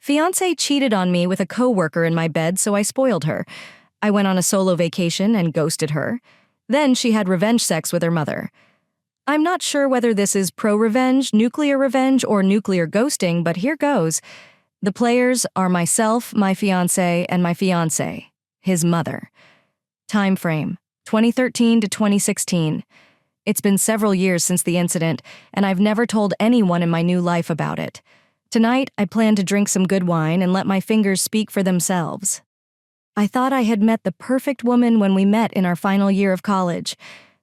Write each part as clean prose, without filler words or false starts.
Fiancé cheated on me with a coworker in my bed, so I spoiled her. I went on a solo vacation and ghosted her. Then she had revenge sex with her mother. I'm not sure whether this is pro-revenge, nuclear revenge, or nuclear ghosting, but here goes. The players are myself, my fiancé, and my fiancé, his mother. Time frame, 2013 to 2016. It's been several years since the incident, and I've never told anyone in my new life about it. Tonight, I plan to drink some good wine and let my fingers speak for themselves. I thought I had met the perfect woman when we met in our final year of college.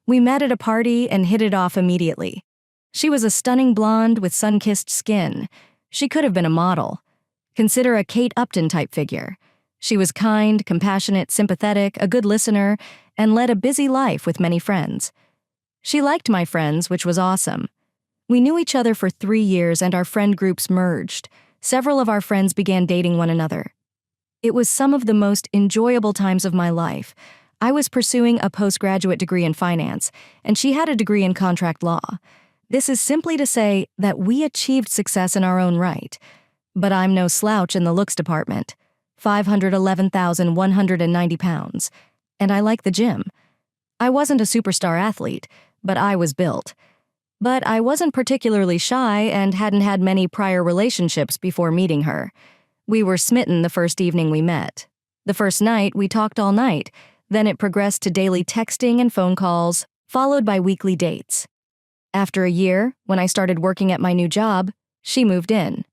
We met at a party and hit it off immediately. She was a stunning blonde with sun-kissed skin. She could have been a model. Consider a Kate Upton-type figure. She was kind, compassionate, sympathetic, a good listener, and led a busy life with many friends. She liked my friends, which was awesome. We knew each other for 3 years and our friend groups merged. Several of our friends began dating one another. It was some of the most enjoyable times of my life. I was pursuing a postgraduate degree in finance, and she had a degree in contract law. This is simply to say that we achieved success in our own right. But I'm no slouch in the looks department. 511,190 pounds. And I like the gym. I wasn't a superstar athlete, but I was built. But I wasn't particularly shy and hadn't had many prior relationships before meeting her. We were smitten the first evening we met. The first night, we talked all night. Then it progressed to daily texting and phone calls, followed by weekly dates. After a year, when I started working at my new job, she moved in.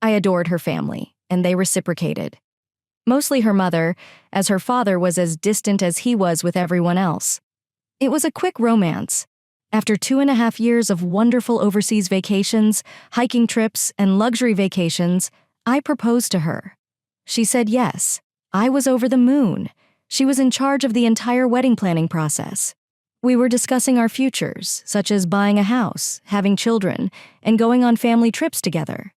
I adored her family, and they reciprocated. Mostly her mother, as her father was as distant as he was with everyone else. It was a quick romance. After 2.5 years of wonderful overseas vacations, hiking trips, and luxury vacations, I proposed to her. She said yes. I was over the moon. She was in charge of the entire wedding planning process. We were discussing our futures, such as buying a house, having children, and going on family trips together.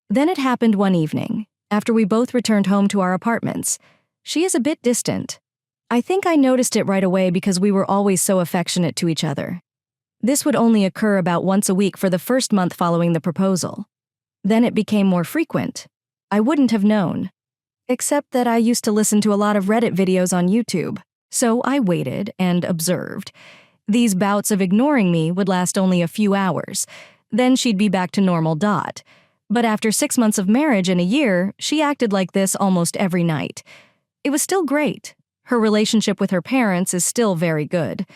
Then it happened one evening, after we both returned home to our apartments. She is a bit distant. I think I noticed it right away because we were always so affectionate to each other. This would only occur about once a week for the first month following the proposal. Then it became more frequent. I wouldn't have known. Except that I used to listen to a lot of Reddit videos on YouTube, so I waited and observed. These bouts of ignoring me would last only a few hours. Then she'd be back to normal . But after 6 months of marriage and a year, she acted like this almost every night. It was still great. Her relationship with her parents is still very good.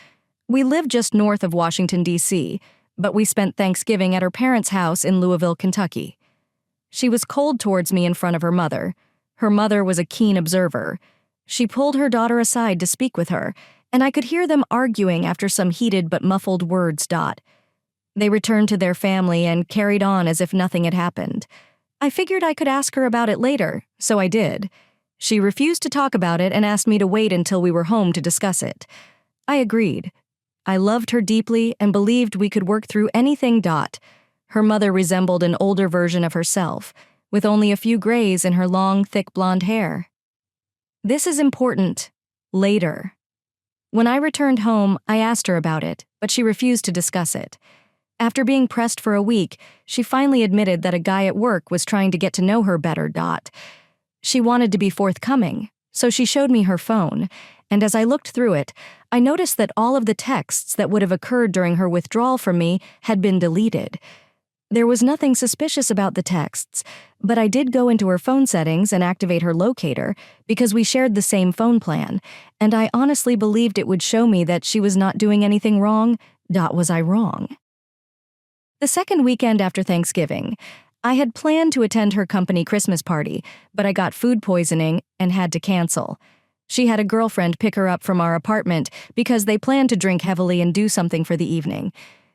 We live just north of Washington, D.C., but we spent Thanksgiving at her parents' house in Louisville, Kentucky. She was cold towards me in front of her mother. Her mother was a keen observer. She pulled her daughter aside to speak with her, and I could hear them arguing after some heated but muffled words. They returned to their family and carried on as if nothing had happened. I figured I could ask her about it later, so I did. She refused to talk about it and asked me to wait until we were home to discuss it. I agreed. I loved her deeply and believed we could work through anything. Her mother resembled an older version of herself, with only a few grays in her long, thick blonde hair. This is important. Later. When I returned home, I asked her about it, but she refused to discuss it. After being pressed for a week, she finally admitted that a guy at work was trying to get to know her better. She wanted to be forthcoming, so she showed me her phone, and as I looked through it, I noticed that all of the texts that would have occurred during her withdrawal from me had been deleted. There was nothing suspicious about the texts, but I did go into her phone settings and activate her locator because we shared the same phone plan, and I honestly believed it would show me that she was not doing anything wrong. Was I wrong? The second weekend after Thanksgiving, I had planned to attend her company Christmas party, but I got food poisoning and had to cancel. She had a girlfriend pick her up from our apartment because they planned to drink heavily and do something for the evening.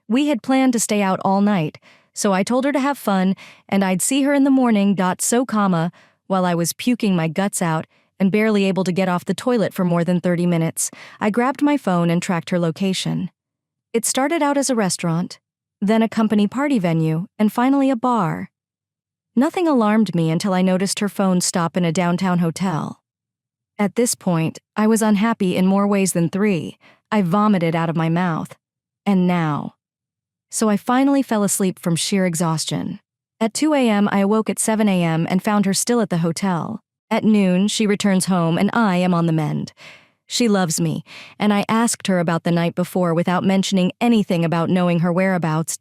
We had planned to stay out all night, so I told her to have fun, and I'd see her in the morning. While I was puking my guts out and barely able to get off the toilet for more than 30 minutes, I grabbed my phone and tracked her location. It started out as a restaurant, then a company party venue, and finally a bar. Nothing alarmed me until I noticed her phone stop in a downtown hotel. At this point, I was unhappy in more ways than 3. I vomited out of my mouth. And now. So I finally fell asleep from sheer exhaustion. At 2 a.m., I awoke at 7 a.m. and found her still at the hotel. At noon, she returns home and I am on the mend. She loves me, and I asked her about the night before without mentioning anything about knowing her whereabouts.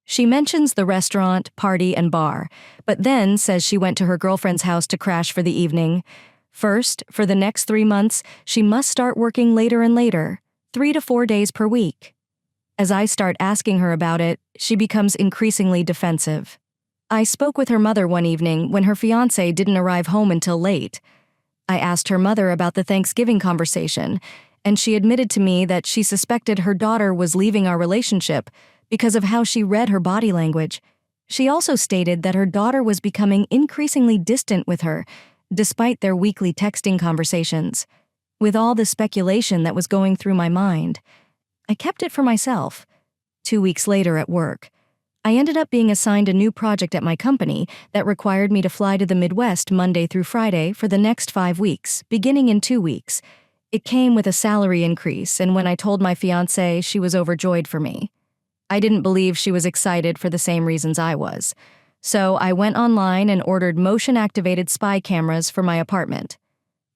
She mentions the restaurant, party, and bar, but then says she went to her girlfriend's house to crash for the evening. First, for the next 3 months, she must start working later and later, 3 to 4 days per week. As I start asking her about it, she becomes increasingly defensive. I spoke with her mother one evening when her fiancé didn't arrive home until late. I asked her mother about the Thanksgiving conversation, and she admitted to me that she suspected her daughter was leaving our relationship because of how she read her body language. She also stated that her daughter was becoming increasingly distant with her, despite their weekly texting conversations. With all the speculation that was going through my mind, I kept it for myself. 2 weeks later at work, I ended up being assigned a new project at my company that required me to fly to the Midwest Monday through Friday for the next 5 weeks, beginning in 2 weeks. It came with a salary increase, and when I told my fiancé, she was overjoyed for me. I didn't believe she was excited for the same reasons I was. So I went online and ordered motion-activated spy cameras for my apartment.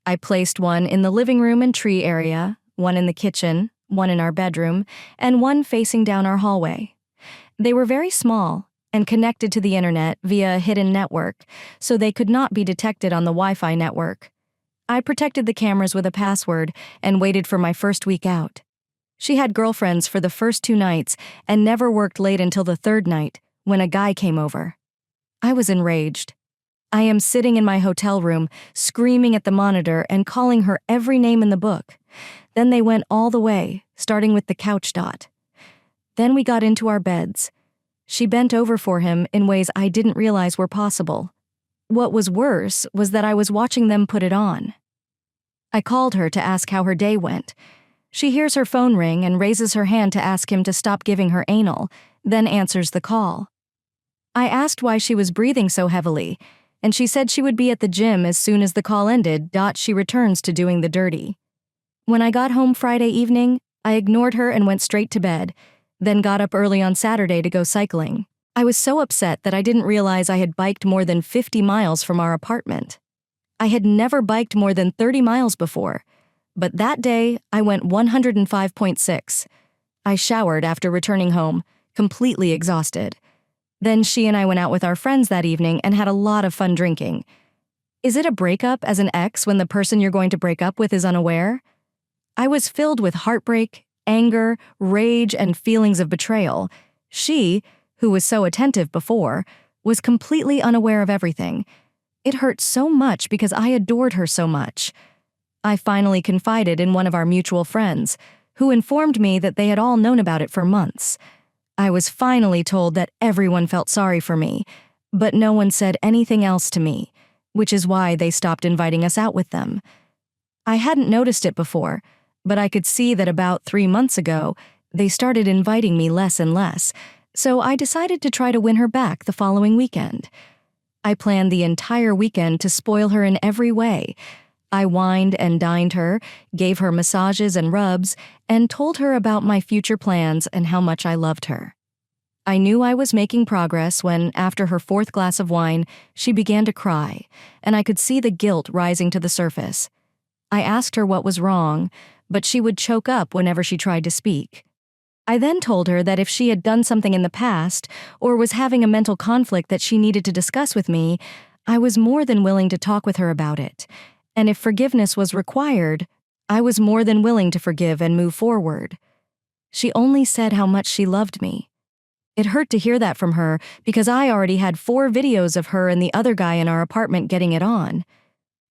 I placed one in the living room and tree area, one in the kitchen, one in our bedroom, and one facing down our hallway. They were very small and connected to the internet via a hidden network, so they could not be detected on the Wi-Fi network. I protected the cameras with a password and waited for my first week out. She had girlfriends for the first 2 nights and never worked late until the 3rd night, when a guy came over. I was enraged. I am sitting in my hotel room, screaming at the monitor and calling her every name in the book. Then they went all the way, starting with the couch. Then we got into our beds. She bent over for him in ways I didn't realize were possible. What was worse was that I was watching them put it on. I called her to ask how her day went. She hears her phone ring and raises her hand to ask him to stop giving her anal, then answers the call. I asked why she was breathing so heavily, and she said she would be at the gym as soon as the call ended. She returns to doing the dirty. When I got home Friday evening, I ignored her and went straight to bed, then got up early on Saturday to go cycling. I was so upset that I didn't realize I had biked more than 50 miles from our apartment. I had never biked more than 30 miles before, but that day I went 105.6. I showered after returning home, completely exhausted. Then she and I went out with our friends that evening and had a lot of fun drinking. Is it a breakup as an ex when the person you're going to break up with is unaware? I was filled with heartbreak, anger, rage, and feelings of betrayal. She, who was so attentive before, was completely unaware of everything. It hurt so much because I adored her so much. I finally confided in one of our mutual friends, who informed me that they had all known about it for months. I was finally told that everyone felt sorry for me, but no one said anything else to me, which is why they stopped inviting us out with them. I hadn't noticed it before, but I could see that about 3 months ago, they started inviting me less and less, so I decided to try to win her back the following weekend. I planned the entire weekend to spoil her in every way. I wined and dined her, gave her massages and rubs, and told her about my future plans and how much I loved her. I knew I was making progress when, after her 4th glass of wine, she began to cry, and I could see the guilt rising to the surface. I asked her what was wrong, but she would choke up whenever she tried to speak. I then told her that if she had done something in the past or was having a mental conflict that she needed to discuss with me, I was more than willing to talk with her about it. And if forgiveness was required, I was more than willing to forgive and move forward. She only said how much she loved me. It hurt to hear that from her because I already had 4 videos of her and the other guy in our apartment getting it on.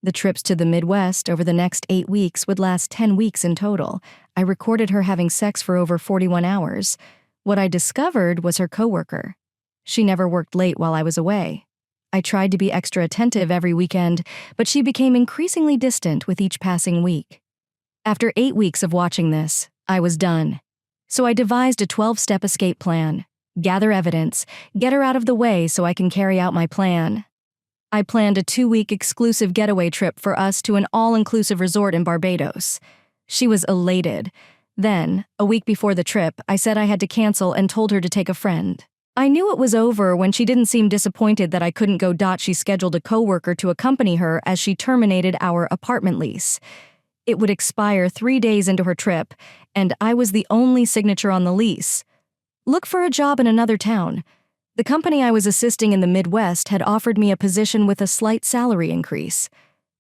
The trips to the Midwest over the next 8 weeks would last 10 weeks in total. I recorded her having sex for over 41 hours. What I discovered was her coworker. She never worked late while I was away. I tried to be extra attentive every weekend, but she became increasingly distant with each passing week. After 8 weeks of watching this, I was done. So I devised a 12-step escape plan. Gather evidence, get her out of the way so I can carry out my plan. I planned a 2-week exclusive getaway trip for us to an all-inclusive resort in Barbados. She was elated. Then, a week before the trip, I said I had to cancel and told her to take a friend. I knew it was over when she didn't seem disappointed that I couldn't go. She scheduled a coworker to accompany her as she terminated our apartment lease. It would expire 3 days into her trip, and I was the only signature on the lease. Look for a job in another town. The company I was assisting in the Midwest had offered me a position with a slight salary increase.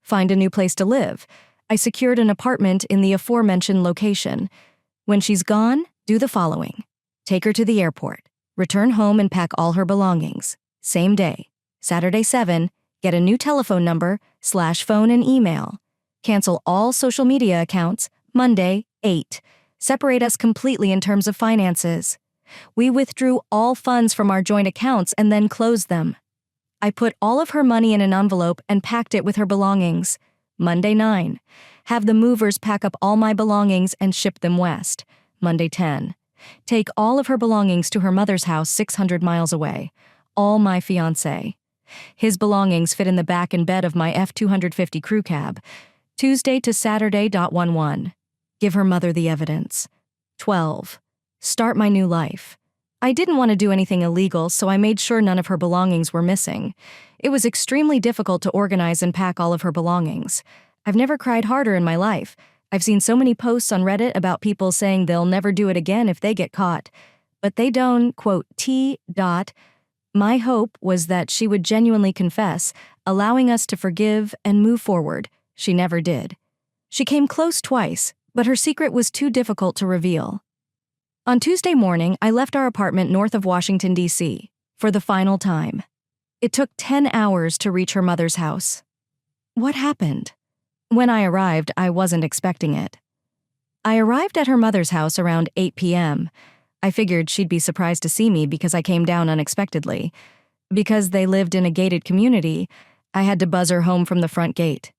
Find a new place to live. I secured an apartment in the aforementioned location. When she's gone, do the following. Take her to the airport. Return home and pack all her belongings. Same day. Saturday 7, get a new telephone number, /phone and email. Cancel all social media accounts. Monday 8. Separate us completely in terms of finances. We withdrew all funds from our joint accounts and then closed them. I put all of her money in an envelope and packed it with her belongings. Monday 9. Have the movers pack up all my belongings and ship them west. Monday 10. Take all of her belongings to her mother's house 600 miles away. All my fiancé. His belongings fit in the back and bed of my F-250 crew cab. Tuesday to Saturday. 11. Give her mother the evidence. 12. Start my new life. I didn't want to do anything illegal, so I made sure none of her belongings were missing. It was extremely difficult to organize and pack all of her belongings. I've never cried harder in my life. I've seen so many posts on Reddit about people saying they'll never do it again if they get caught. But they don't, T. My hope was that she would genuinely confess, allowing us to forgive and move forward. She never did. She came close twice, but her secret was too difficult to reveal. On Tuesday morning, I left our apartment north of Washington, D.C., for the final time. It took 10 hours to reach her mother's house. What happened? When I arrived, I wasn't expecting it. I arrived at her mother's house around 8 p.m. I figured she'd be surprised to see me because I came down unexpectedly. Because they lived in a gated community, I had to buzz her home from the front gate.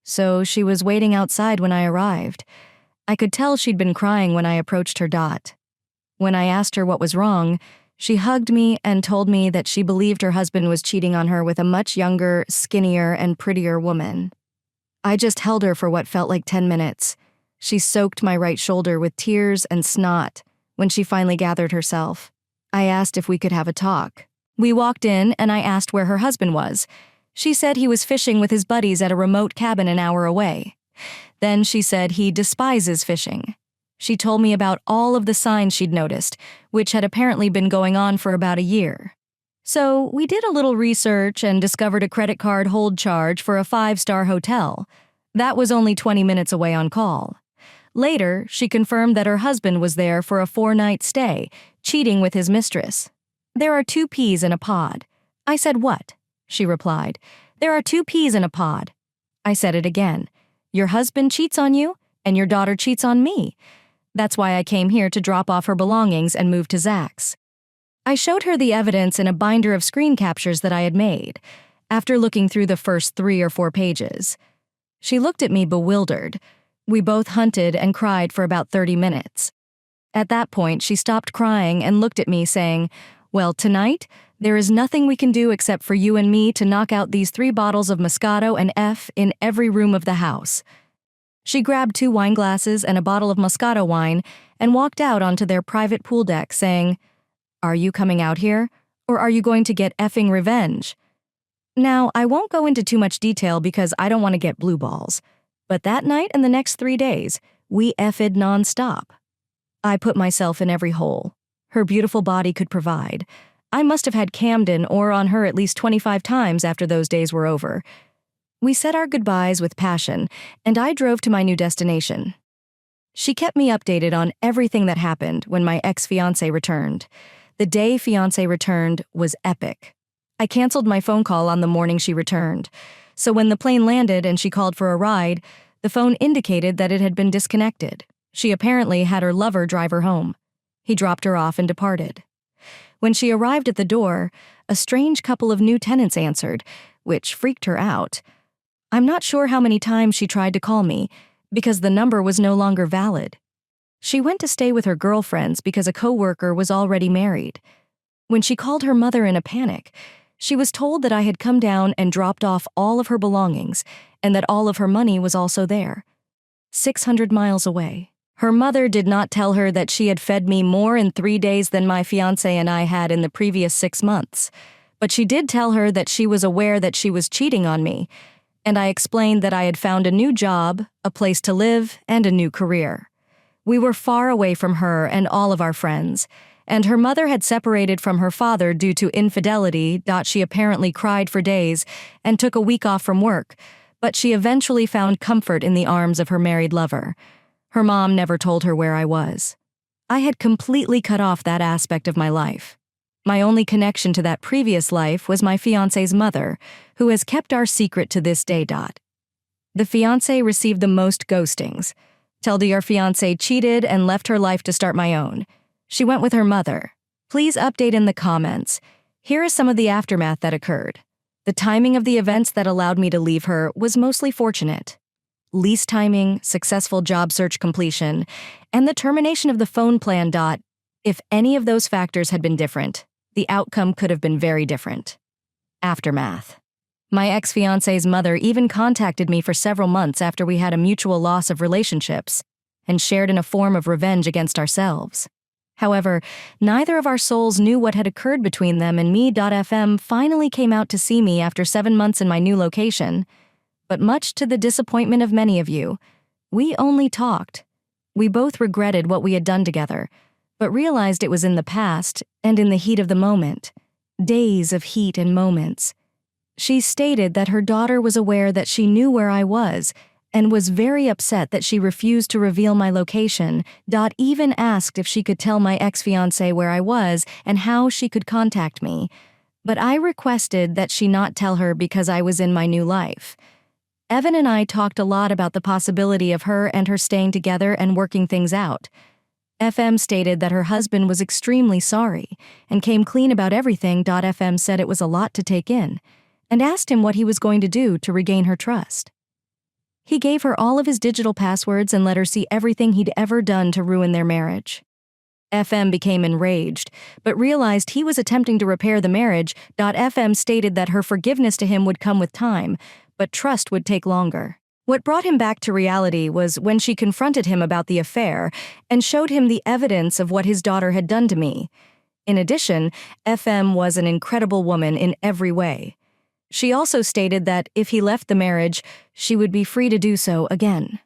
So she was waiting outside when I arrived. I could tell she'd been crying when I approached her. When I asked her what was wrong, she hugged me and told me that she believed her husband was cheating on her with a much younger, skinnier, and prettier woman. I just held her for what felt like 10 minutes. She soaked my right shoulder with tears and snot. When she finally gathered herself, I asked if we could have a talk. We walked in and I asked where her husband was. She said he was fishing with his buddies at a remote cabin an hour away. Then she said he despises fishing. She told me about all of the signs she'd noticed, which had apparently been going on for about a year. So we did a little research and discovered a credit card hold charge for a 5-star hotel. That was only 20 minutes away on call. Later, she confirmed that her husband was there for a 4-night stay, cheating with his mistress. There are 2 peas in a pod. I said, what? She replied, there are 2 peas in a pod. I said it again. Your husband cheats on you, and your daughter cheats on me. That's why I came here to drop off her belongings and move to Zach's. I showed her the evidence in a binder of screen captures that I had made, after looking through the first 3 or 4 pages. She looked at me bewildered. We both hunted and cried for about 30 minutes. At that point, she stopped crying and looked at me saying, well, tonight, there is nothing we can do except for you and me to knock out these 3 bottles of Moscato and F in every room of the house. She grabbed 2 wine glasses and a bottle of Moscato wine and walked out onto their private pool deck saying, are you coming out here, or are you going to get effing revenge? Now, I won't go into too much detail because I don't want to get blue balls, but that night and the next 3 days, we effed nonstop. I put myself in every hole her beautiful body could provide. I must have had Camden or on her at least 25 times after those days were over. We said our goodbyes with passion, and I drove to my new destination. She kept me updated on everything that happened when my ex-fiancé returned. The day fiancé returned was epic. I canceled my phone call on the morning she returned. So when the plane landed and she called for a ride, the phone indicated that it had been disconnected. She apparently had her lover drive her home. He dropped her off and departed. When she arrived at the door, a strange couple of new tenants answered, which freaked her out. I'm not sure how many times she tried to call me, because the number was no longer valid. She went to stay with her girlfriends because a coworker was already married. When she called her mother in a panic, she was told that I had come down and dropped off all of her belongings and that all of her money was also there. 600 miles away, Her mother did not tell her that she had fed me more in 3 days than my fiancé and I had in the previous 6 months. But she did tell her that she was aware that she was cheating on me, and I explained that I had found a new job, a place to live, and a new career. We were far away from her and all of our friends, and her mother had separated from her father due to infidelity. She apparently cried for days and took a week off from work, but she eventually found comfort in the arms of her married lover. Her mom never told her where I was. I had completely cut off that aspect of my life. My only connection to that previous life was my fiancé's mother, who has kept our secret to this day. The fiancé received the most ghostings. Tell your fiancé cheated and left her life to start my own. She went with her mother. Please update in the comments. Here is some of the aftermath that occurred. The timing of the events that allowed me to leave her was mostly fortunate. Lease timing, successful job search completion, and the termination of the phone plan. If any of those factors had been different, the outcome could have been very different. Aftermath. My ex-fiancé's mother even contacted me for several months after we had a mutual loss of relationships and shared in a form of revenge against ourselves. However, neither of our souls knew what had occurred between them, and me. FM finally came out to see me after 7 months in my new location. But much to the disappointment of many of you, we only talked. We both regretted what we had done together, but realized it was in the past and in the heat of the moment. Days of heat and moments. She stated that her daughter was aware that she knew where I was and was very upset that she refused to reveal my location. Even asked if she could tell my ex-fiancé where I was and how she could contact me. But I requested that she not tell her because I was in my new life. Evan and I talked a lot about the possibility of her and her staying together and working things out. FM stated that her husband was extremely sorry and came clean about everything. FM said it was a lot to take in and asked him what he was going to do to regain her trust. He gave her all of his digital passwords and let her see everything he'd ever done to ruin their marriage. FM became enraged, but realized he was attempting to repair the marriage. FM stated that her forgiveness to him would come with time, but trust would take longer. What brought him back to reality was when she confronted him about the affair and showed him the evidence of what his daughter had done to me. In addition, FM was an incredible woman in every way. She also stated that if he left the marriage, she would be free to do so again.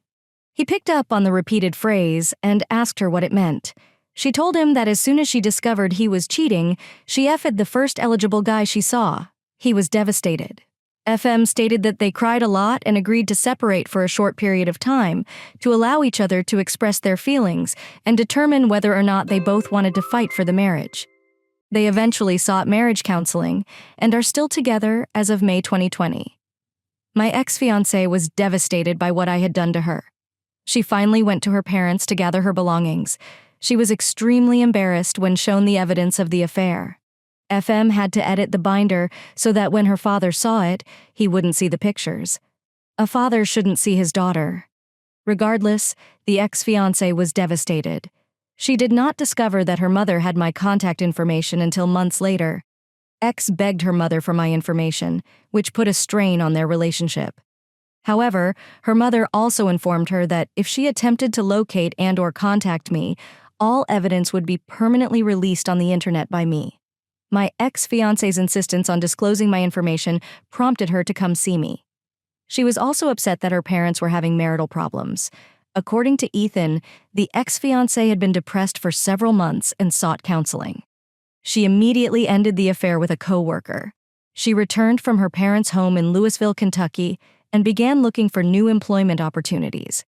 He picked up on the repeated phrase and asked her what it meant. She told him that as soon as she discovered he was cheating, she effed the first eligible guy she saw. He was devastated. FM stated that they cried a lot and agreed to separate for a short period of time to allow each other to express their feelings and determine whether or not they both wanted to fight for the marriage. They eventually sought marriage counseling and are still together as of May 2020. My ex-fiancé was devastated by what I had done to her. She finally went to her parents to gather her belongings. She was extremely embarrassed when shown the evidence of the affair. FM had to edit the binder so that when her father saw it, he wouldn't see the pictures. A father shouldn't see his daughter. Regardless, the ex-fiancé was devastated. She did not discover that her mother had my contact information until months later. Ex begged her mother for my information, which put a strain on their relationship. However, her mother also informed her that if she attempted to locate and/or contact me, all evidence would be permanently released on the internet by me. My ex-fiancé's insistence on disclosing my information prompted her to come see me. She was also upset that her parents were having marital problems. According to Ethan, the ex-fiancé had been depressed for several months and sought counseling. She immediately ended the affair with a coworker. She returned from her parents' home in Louisville, Kentucky, and began looking for new employment opportunities.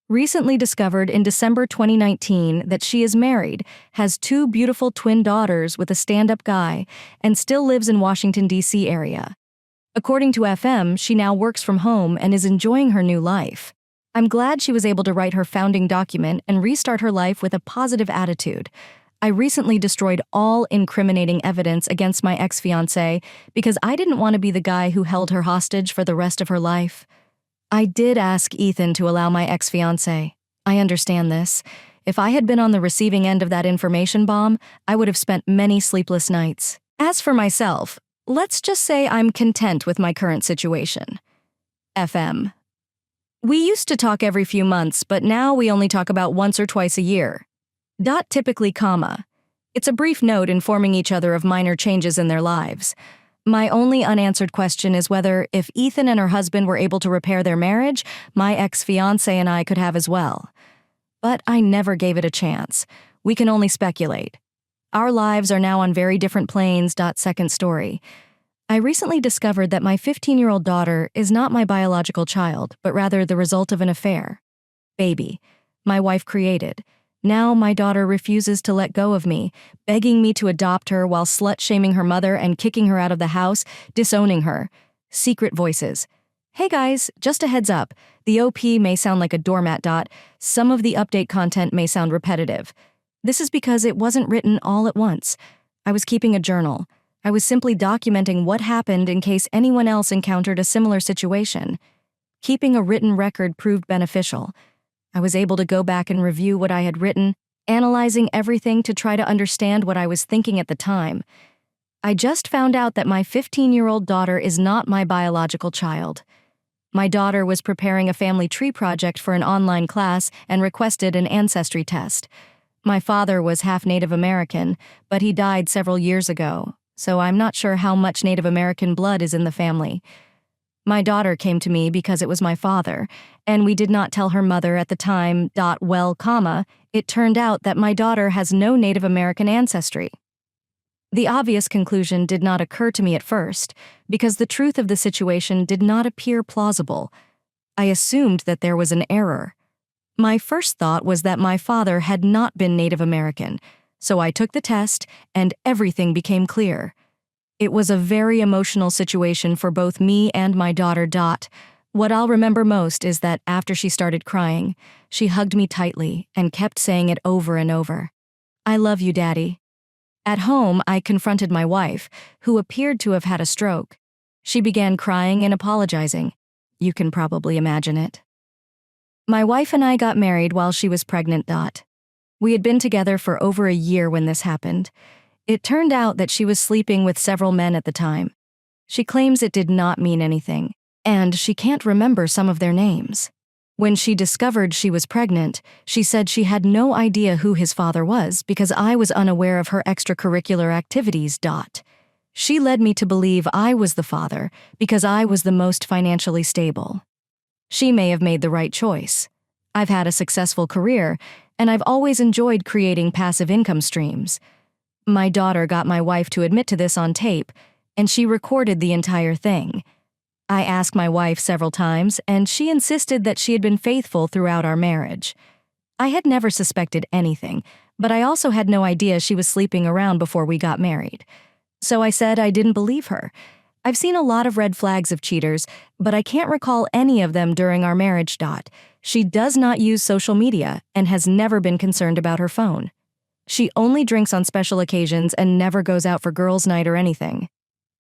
Recently discovered in December 2019 that she is married, has 2 beautiful twin daughters with a stand-up guy, and still lives in Washington, D.C. area. According to FM, she now works from home and is enjoying her new life. I'm glad she was able to write her founding document and restart her life with a positive attitude. I recently destroyed all incriminating evidence against my ex-fiancé because I didn't want to be the guy who held her hostage for the rest of her life. I did ask Ethan to allow my ex-fiancé. I understand this. If I had been on the receiving end of that information bomb, I would have spent many sleepless nights. As for myself, let's just say I'm content with my current situation. FM. We used to talk every few months, but now we only talk about once or twice a year. Typically, comma. It's a brief note informing each other of minor changes in their lives. My only unanswered question is whether, if Ethan and her husband were able to repair their marriage, my ex-fiancé and I could have as well. But I never gave it a chance. We can only speculate. Our lives are now on very different planes. Second story. I recently discovered that my 15-year-old daughter is not my biological child, but rather the result of an affair. Baby. My wife created. Now my daughter refuses to let go of me, begging me to adopt her while slut-shaming her mother and kicking her out of the house, disowning her. Secret voices. Hey guys, just a heads up. The OP may sound like a doormat. Some of the update content may sound repetitive. This is because it wasn't written all at once. I was keeping a journal. I was simply documenting what happened in case anyone else encountered a similar situation. Keeping a written record proved beneficial. I was able to go back and review what I had written, analyzing everything to try to understand what I was thinking at the time. I just found out that my 15-year-old daughter is not my biological child. My daughter was preparing a family tree project for an online class and requested an ancestry test. My father was half Native American, but he died several years ago, so I'm not sure how much Native American blood is in the family. My daughter came to me because it was my father, and we did not tell her mother at the time. Well, comma, it turned out that my daughter has no Native American ancestry. The obvious conclusion did not occur to me at first, because the truth of the situation did not appear plausible. I assumed that there was an error. My first thought was that my father had not been Native American, so I took the test, and everything became clear. It was a very emotional situation for both me and my daughter. What I'll remember most is that after she started crying, she hugged me tightly and kept saying it over and over. I love you, Daddy. At home, I confronted my wife, who appeared to have had a stroke. She began crying and apologizing. You can probably imagine it. My wife and I got married while she was pregnant. We had been together for over a year when this happened. It turned out that she was sleeping with several men at the time. She claims it did not mean anything, and she can't remember some of their names. When she discovered she was pregnant, she said she had no idea who his father was because I was unaware of her extracurricular activities. She led me to believe I was the father because I was the most financially stable. She may have made the right choice. I've had a successful career, and I've always enjoyed creating passive income streams. My daughter got my wife to admit to this on tape, and she recorded the entire thing. I asked my wife several times, and she insisted that she had been faithful throughout our marriage. I had never suspected anything, but I also had no idea she was sleeping around before we got married. So I said I didn't believe her. I've seen a lot of red flags of cheaters, but I can't recall any of them during our marriage. She does not use social media and has never been concerned about her phone. She only drinks on special occasions and never goes out for girls' night or anything.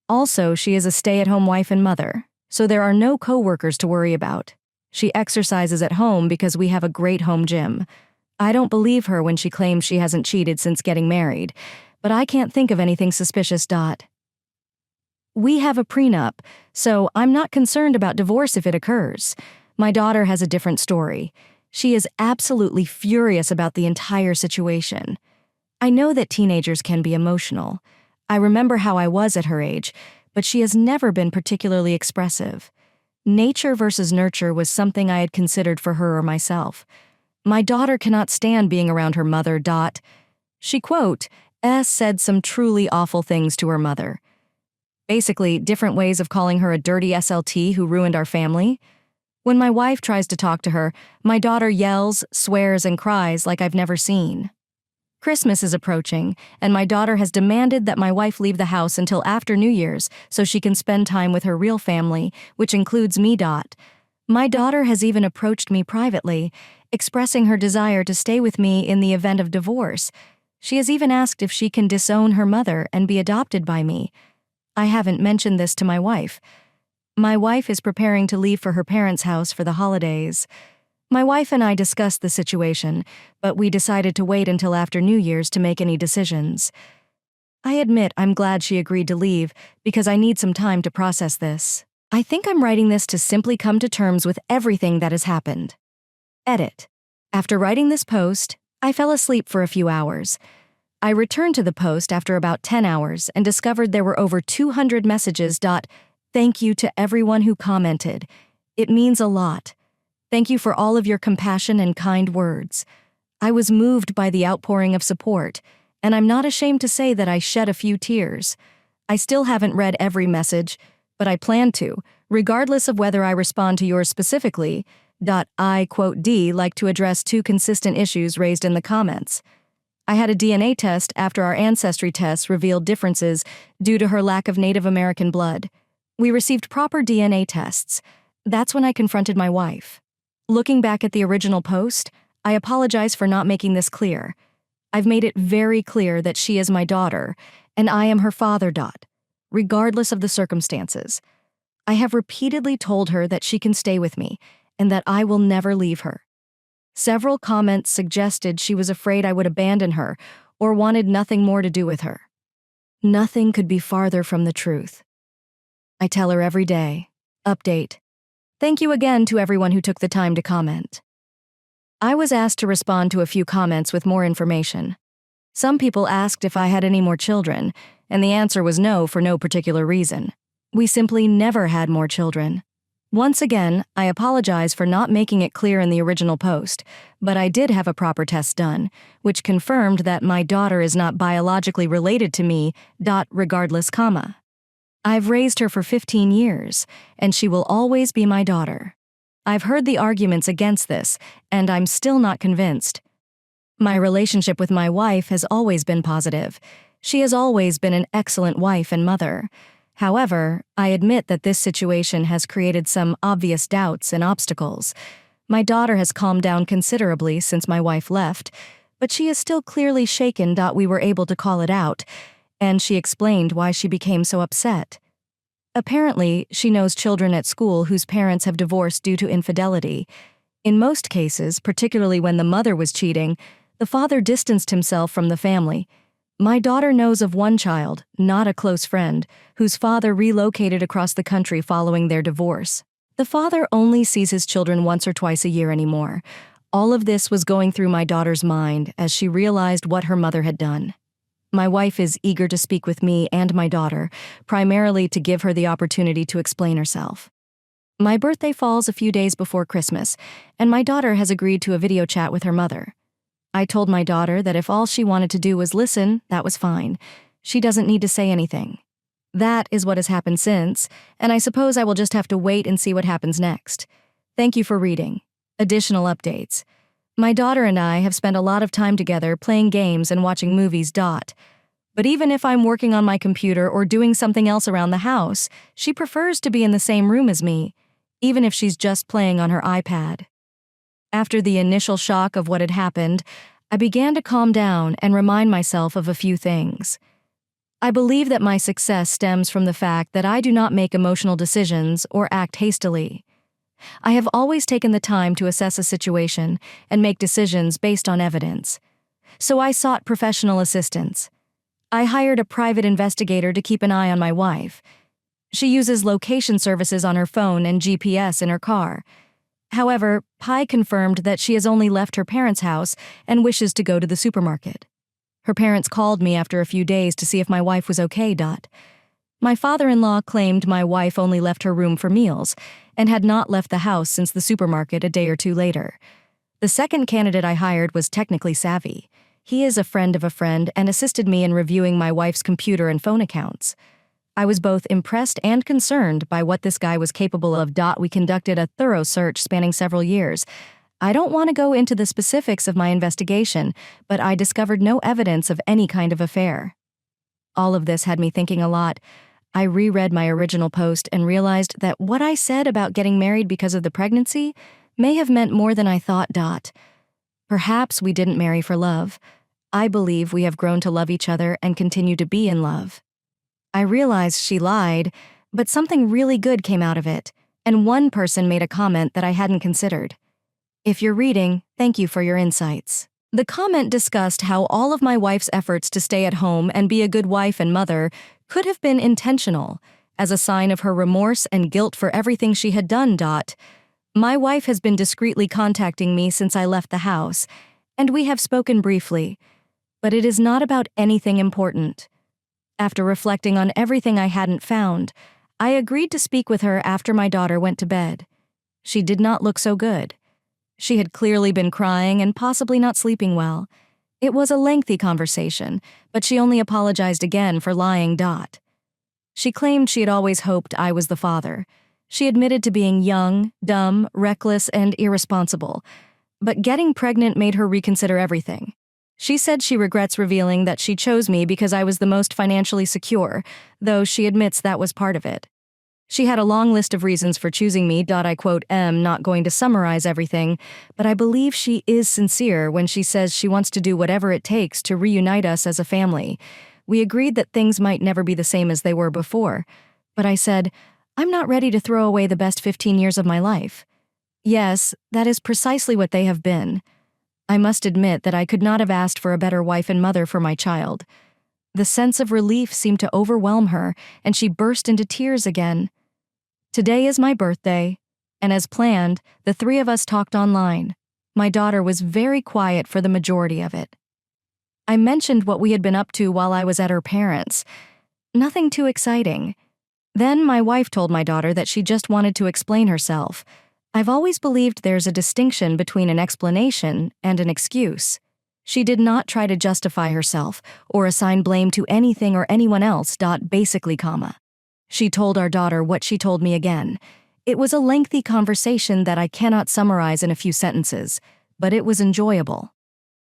Also, she is a stay-at-home wife and mother, so there are no co-workers to worry about. She exercises at home because we have a great home gym. I don't believe her when she claims she hasn't cheated since getting married, but I can't think of anything suspicious. We have a prenup, so I'm not concerned about divorce if it occurs. My daughter has a different story. She is absolutely furious about the entire situation. I know that teenagers can be emotional. I remember how I was at her age, but she has never been particularly expressive. Nature versus nurture was something I had considered for her or myself. My daughter cannot stand being around her mother. She, quote, said some truly awful things to her mother. Basically, different ways of calling her a dirty SLT who ruined our family. When my wife tries to talk to her, my daughter yells, swears, and cries like I've never seen. Christmas is approaching, and my daughter has demanded that my wife leave the house until after New Year's so she can spend time with her real family, which includes me. My daughter has even approached me privately, expressing her desire to stay with me in the event of divorce. She has even asked if she can disown her mother and be adopted by me. I haven't mentioned this to my wife. My wife is preparing to leave for her parents' house for the holidays. My wife and I discussed the situation, but we decided to wait until after New Year's to make any decisions. I admit I'm glad she agreed to leave because I need some time to process this. I think I'm writing this to simply come to terms with everything that has happened. Edit. After writing this post, I fell asleep for a few hours. I returned to the post after about 10 hours and discovered there were over 200 messages. Thank you to everyone who commented. It means a lot. Thank you for all of your compassion and kind words. I was moved by the outpouring of support, and I'm not ashamed to say that I shed a few tears. I still haven't read every message, but I plan to, regardless of whether I respond to yours specifically. I like to address two consistent issues raised in the comments. I had a DNA test after our ancestry tests revealed differences due to her lack of Native American blood. We received proper DNA tests. That's when I confronted my wife. Looking back at the original post, I apologize for not making this clear. I've made it very clear that she is my daughter, and I am her father. Regardless of the circumstances. I have repeatedly told her that she can stay with me, and that I will never leave her. Several comments suggested she was afraid I would abandon her or wanted nothing more to do with her. Nothing could be farther from the truth. I tell her every day. Update. Thank you again to everyone who took the time to comment. I was asked to respond to a few comments with more information. Some people asked if I had any more children, and the answer was no for no particular reason. We simply never had more children. Once again, I apologize for not making it clear in the original post, but I did have a proper test done, which confirmed that my daughter is not biologically related to me, regardless, I've raised her for 15 years, and she will always be my daughter. I've heard the arguments against this, and I'm still not convinced. My relationship with my wife has always been positive. She has always been an excellent wife and mother. However, I admit that this situation has created some obvious doubts and obstacles. My daughter has calmed down considerably since my wife left, but she is still clearly shaken. We were able to call it out, and she explained why she became so upset. Apparently, she knows children at school whose parents have divorced due to infidelity. In most cases, particularly when the mother was cheating, the father distanced himself from the family. My daughter knows of one child, not a close friend, whose father relocated across the country following their divorce. The father only sees his children once or twice a year anymore. All of this was going through my daughter's mind as she realized what her mother had done. My wife is eager to speak with me and my daughter, primarily to give her the opportunity to explain herself. My birthday falls a few days before Christmas, and my daughter has agreed to a video chat with her mother. I told my daughter that if all she wanted to do was listen, that was fine. She doesn't need to say anything. That is what has happened since, and I suppose I will just have to wait and see what happens next. Thank you for reading. Additional updates. My daughter and I have spent a lot of time together playing games and watching movies. But even if I'm working on my computer or doing something else around the house, she prefers to be in the same room as me, even if she's just playing on her iPad. After the initial shock of what had happened, I began to calm down and remind myself of a few things. I believe that my success stems from the fact that I do not make emotional decisions or act hastily. I have always taken the time to assess a situation and make decisions based on evidence. So I sought professional assistance. I hired a private investigator to keep an eye on my wife. She uses location services on her phone and GPS in her car. However, Pi confirmed that she has only left her parents' house and wishes to go to the supermarket. Her parents called me after a few days to see if my wife was okay. My father-in-law claimed my wife only left her room for meals and had not left the house since the supermarket a day or two later. The second candidate I hired was technically savvy. He is a friend of a friend and assisted me in reviewing my wife's computer and phone accounts. I was both impressed and concerned by what this guy was capable of. We conducted a thorough search spanning several years. I don't want to go into the specifics of my investigation, but I discovered no evidence of any kind of affair. All of this had me thinking a lot. I reread my original post and realized that what I said about getting married because of the pregnancy may have meant more than I thought. Perhaps we didn't marry for love. I believe we have grown to love each other and continue to be in love. I realized she lied, but something really good came out of it, and one person made a comment that I hadn't considered. If you're reading, thank you for your insights. The comment discussed how all of my wife's efforts to stay at home and be a good wife and mother could have been intentional, as a sign of her remorse and guilt for everything she had done. My wife has been discreetly contacting me since I left the house, and we have spoken briefly, but it is not about anything important. After reflecting on everything I hadn't found, I agreed to speak with her after my daughter went to bed. She did not look so good. She had clearly been crying and possibly not sleeping well. It was a lengthy conversation, but she only apologized again for lying. She claimed she had always hoped I was the father. She admitted to being young, dumb, reckless, and irresponsible, but getting pregnant made her reconsider everything. She said she regrets revealing that she chose me because I was the most financially secure, though she admits that was part of it. She had a long list of reasons for choosing me. I quote, am not going to summarize everything, but I believe she is sincere when she says she wants to do whatever it takes to reunite us as a family. We agreed that things might never be the same as they were before, but I said, I'm not ready to throw away the best 15 years of my life. Yes, that is precisely what they have been. I must admit that I could not have asked for a better wife and mother for my child. The sense of relief seemed to overwhelm her, and she burst into tears again. Today is my birthday, and as planned, the three of us talked online. My daughter was very quiet for the majority of it. I mentioned what we had been up to while I was at her parents'. Nothing too exciting. Then my wife told my daughter that she just wanted to explain herself. I've always believed there's a distinction between an explanation and an excuse. She did not try to justify herself or assign blame to anything or anyone else. Basically, She told our daughter what she told me again. It was a lengthy conversation that I cannot summarize in a few sentences, but it was enjoyable.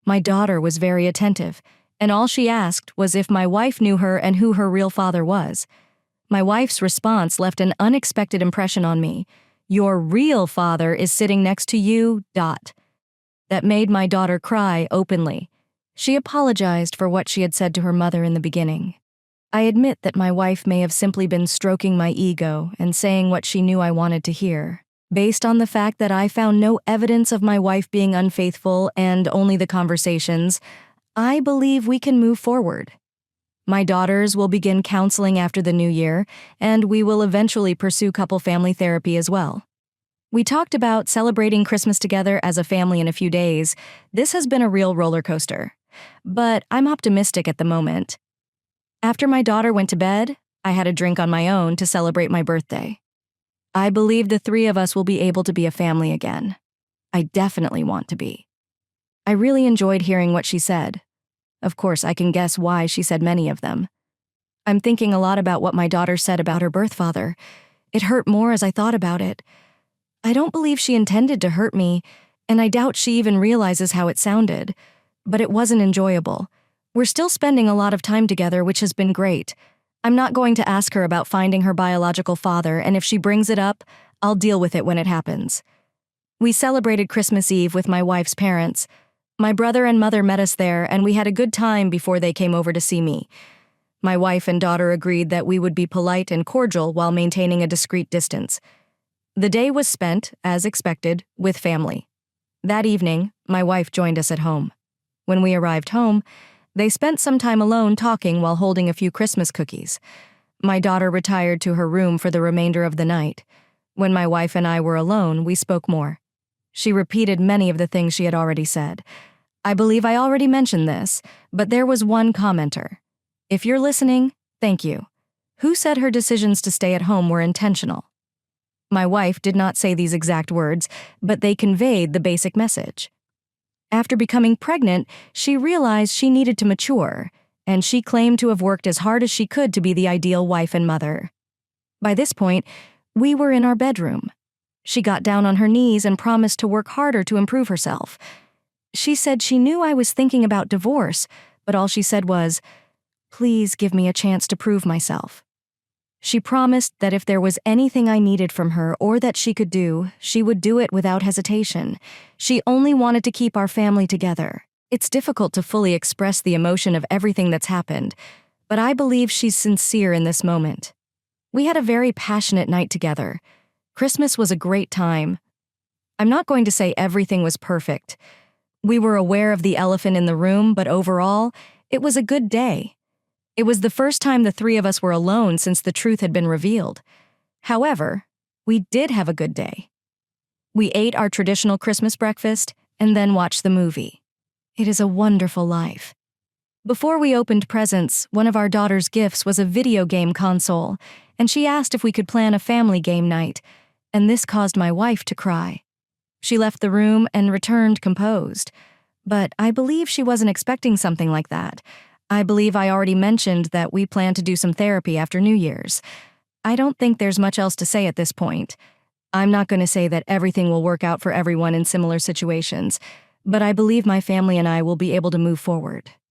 My daughter was very attentive, and all she asked was if my wife knew her and who her real father was. My wife's response left an unexpected impression on me. Your real father is sitting next to you. That made my daughter cry openly. She apologized for what she had said to her mother in the beginning. I admit that my wife may have simply been stroking my ego and saying what she knew I wanted to hear. Based on the fact that I found no evidence of my wife being unfaithful and only the conversations, I believe we can move forward. My daughters will begin counseling after the new year, and we will eventually pursue couple family therapy as well. We talked about celebrating Christmas together as a family in a few days. This has been a real roller coaster, but I'm optimistic at the moment. After my daughter went to bed, I had a drink on my own to celebrate my birthday. I believe the three of us will be able to be a family again. I definitely want to be. I really enjoyed hearing what she said. Of course, I can guess why she said many of them. I'm thinking a lot about what my daughter said about her birth father. It hurt more as I thought about it. I don't believe she intended to hurt me, and I doubt she even realizes how it sounded. But it wasn't enjoyable. We're still spending a lot of time together, which has been great. I'm not going to ask her about finding her biological father, and if she brings it up, I'll deal with it when it happens. We celebrated Christmas Eve with my wife's parents. My brother and mother met us there, and we had a good time before they came over to see me. My wife and daughter agreed that we would be polite and cordial while maintaining a discreet distance. The day was spent, as expected, with family. That evening, my wife joined us at home. When we arrived home, they spent some time alone talking while holding a few Christmas cookies. My daughter retired to her room for the remainder of the night. When my wife and I were alone, we spoke more. She repeated many of the things she had already said. I believe I already mentioned this, but there was one commenter. If you're listening, thank you. Who said her decisions to stay at home were intentional? My wife did not say these exact words, but they conveyed the basic message. After becoming pregnant, she realized she needed to mature, and she claimed to have worked as hard as she could to be the ideal wife and mother. By this point, we were in our bedroom. She got down on her knees and promised to work harder to improve herself. She said she knew I was thinking about divorce, but all she said was, "Please give me a chance to prove myself." She promised that if there was anything I needed from her or that she could do, she would do it without hesitation. She only wanted to keep our family together. It's difficult to fully express the emotion of everything that's happened, but I believe she's sincere in this moment. We had a very passionate night together. Christmas was a great time. I'm not going to say everything was perfect. We were aware of the elephant in the room, but overall, it was a good day. It was the first time the three of us were alone since the truth had been revealed. However, we did have a good day. We ate our traditional Christmas breakfast and then watched the movie. It is a wonderful life. Before we opened presents, one of our daughter's gifts was a video game console, and she asked if we could plan a family game night, and this caused my wife to cry. She left the room and returned composed. But I believe she wasn't expecting something like that. I believe I already mentioned that we plan to do some therapy after New Year's. I don't think there's much else to say at this point. I'm not going to say that everything will work out for everyone in similar situations, but I believe my family and I will be able to move forward.